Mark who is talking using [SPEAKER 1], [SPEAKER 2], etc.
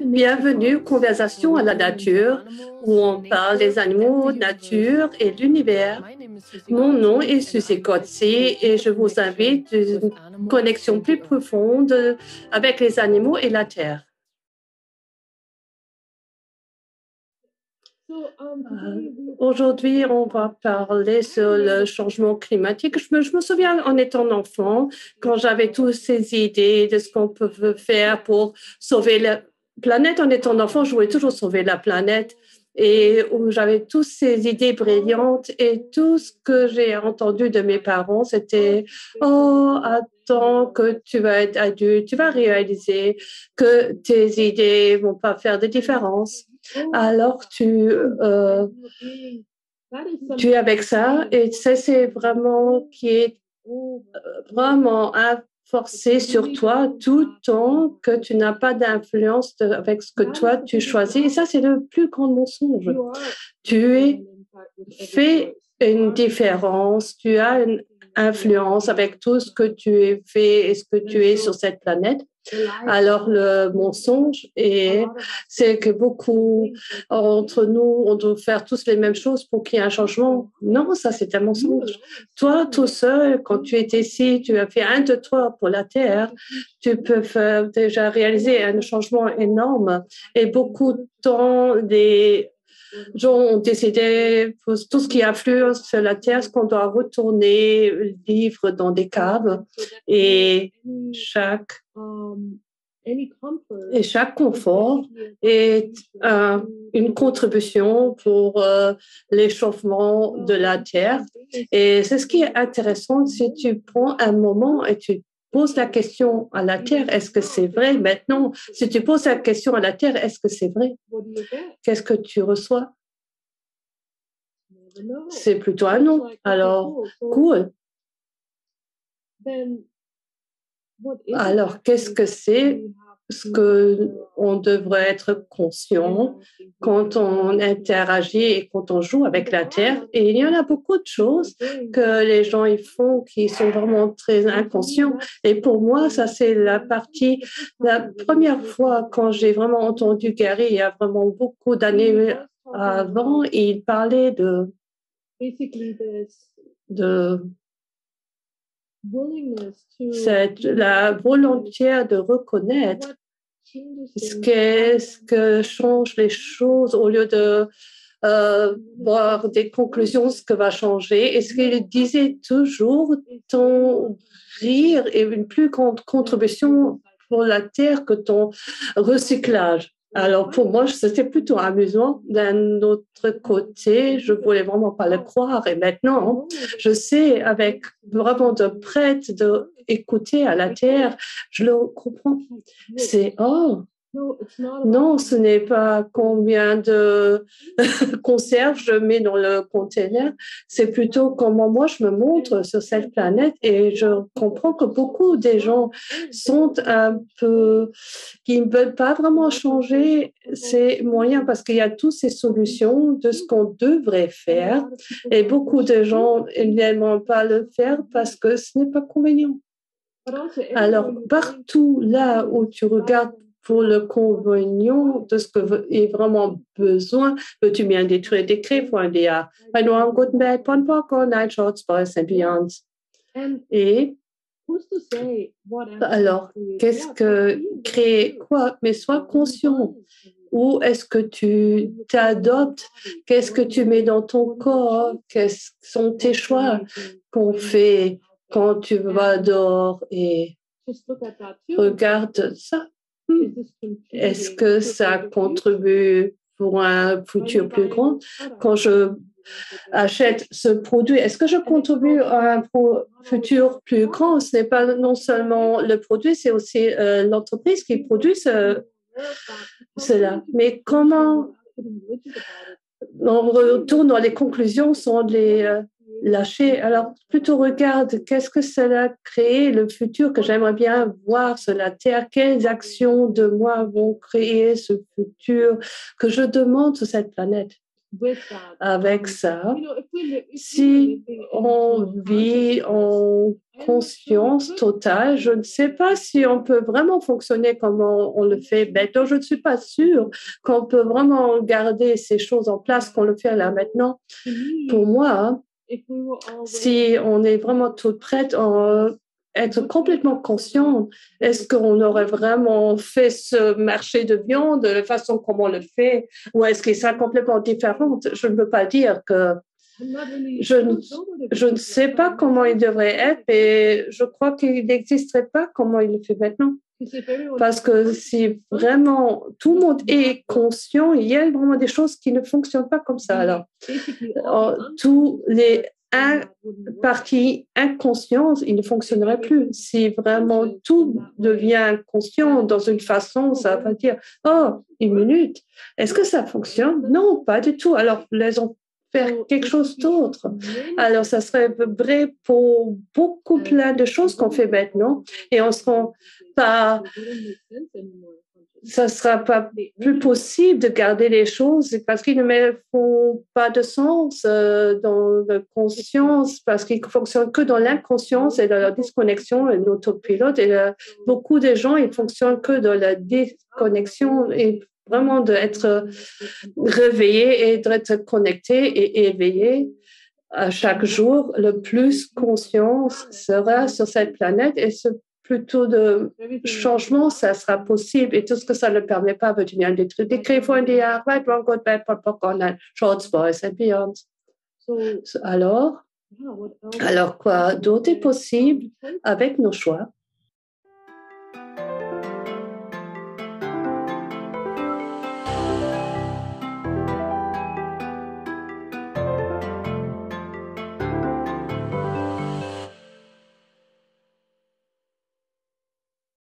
[SPEAKER 1] Bienvenue, Conversation à la nature, où on parle des animaux, nature et l'univers. Mon nom est Suzy Kotze et je vous invite à une connexion plus profonde avec les animaux et la terre. Aujourd'hui, on va parler sur le changement climatique. Je me souviens en étant enfant, quand j'avais toutes ces idées de ce qu'on peut faire pour sauver la planète. En étant enfant, je voulais toujours sauver la planète. Et où j'avais toutes ces idées brillantes et tout ce que j'ai entendu de mes parents, c'était oh, attends que tu vas être adulte, tu vas réaliser que tes idées vont pas faire de différence. Alors tu es avec ça et ça c'est vraiment qui est vraiment forcé sur toi tout le temps que tu n'as pas d'influence avec ce que toi tu choisis. Et ça, c'est le plus grand mensonge. Tu fais une différence, tu as une influence avec tout ce que tu fais et ce que tu es sur cette planète. Alors, le mensonge, c'est que beaucoup entre nous, on doit faire tous les mêmes choses pour qu'il y ait un changement. Non, ça, c'est un mensonge. Toi, tout seul, quand tu étais ici, tu as fait 1, 2, 3 pour la Terre, tu peux déjà réaliser un changement énorme. Et beaucoup de temps, des gens ont décidé, pour tout ce qui influence sur la Terre, qu'on doit retourner vivre dans des caves et chaque confort est une contribution pour l'échauffement de la Terre. Et c'est ce qui est intéressant si tu prends un moment et tu poses la question à la Terre, est-ce que c'est vrai? Maintenant, si tu poses la question à la Terre, est-ce que c'est vrai? Qu'est-ce que tu reçois? C'est plutôt un non. Alors, cool. Alors, qu'est-ce que c'est ce qu'on devrait être conscient quand on interagit et quand on joue avec la Terre? Et il y en a beaucoup de choses que les gens y font qui sont vraiment très inconscients. Et pour moi, ça, c'est la première fois quand j'ai vraiment entendu Gary, il y a vraiment beaucoup d'années avant, il parlait de la volonté de reconnaître ce que changent les choses au lieu de voir des conclusions, ce que va changer. Et ce qu'il disait toujours, ton rire est une plus grande contribution pour la Terre que ton recyclage. Alors pour moi, c'était plutôt amusant. D'un autre côté, je voulais vraiment pas le croire. Et maintenant, je sais avec vraiment de prête de écouter à la Terre, je le comprends. C'est oh. Non, ce n'est pas combien de conserves je mets dans le conteneur, c'est plutôt comment moi je me montre sur cette planète et je comprends que beaucoup des gens sont un peu, qui ne veulent pas vraiment changer ces moyens parce qu'il y a toutes ces solutions de ce qu'on devrait faire et beaucoup de gens n'aiment pas le faire parce que ce n'est pas convenient. Alors, partout là où tu regardes pour le convenient de ce que est vraiment besoin, veux-tu bien détruire des crêpes ou un dia? Un good bed, pon poco, night shots, boys and beyonds. Et alors, qu'est-ce que créer quoi? Mais sois conscient. Où est-ce que tu t'adoptes? Qu'est-ce que tu mets dans ton corps? Quels sont tes choix qu'on fait quand tu vas dehors et regarde ça? Est-ce que ça contribue pour un futur plus grand? Quand je achète ce produit, est-ce que je contribue à un futur plus grand? Ce n'est pas non seulement le produit, c'est aussi l'entreprise qui produit cela. Mais comment on retourne dans les conclusions sans les lâcher? Alors, plutôt regarde, qu'est-ce que cela a créé, le futur que j'aimerais bien voir sur la Terre? Quelles actions de moi vont créer ce futur que je demande sur cette planète? Avec ça, si on vit en conscience totale, je ne sais pas si on peut vraiment fonctionner comme on le fait maintenant. Je ne suis pas sûre qu'on peut vraiment garder ces choses en place qu'on le fait là maintenant. Pour moi, si on est vraiment toutes prêtes à être complètement consciente, est-ce qu'on aurait vraiment fait ce marché de viande de la façon comme on le fait, ou est-ce qu'il sera complètement différent? Je ne peux pas dire que je ne sais pas comment il devrait être et je crois qu'il n'existerait pas comment il le fait maintenant. Parce que si vraiment tout le monde est conscient, il y a vraiment des choses qui ne fonctionnent pas comme ça. Alors, tous les parties inconscientes, ils ne fonctionneraient plus. Si vraiment tout devient conscient dans une façon, ça va dire, oh, une minute, est-ce que ça fonctionne? Non, pas du tout. Alors, laissons faire quelque chose d'autre. Alors, ça serait vrai pour beaucoup plein de choses qu'on fait maintenant et on se rend pas, ça ne sera pas plus possible de garder les choses parce qu'ils ne font pas de sens dans la conscience, parce qu'ils ne fonctionnent que dans l'inconscience et dans la disconnexion et l'autopilote. Et beaucoup de gens, ils fonctionnent que dans la déconnexion et vraiment d'être réveillé et d'être connecté et éveillé à chaque jour. Le plus conscience sera sur cette planète et plutôt de changement, ça sera possible. Et tout ce que ça ne permet pas veut devenir des trucs d'écrire for the right, wrong, good, bad, popcorn, short boys and beyond. Alors quoi d'autre est possible avec nos choix?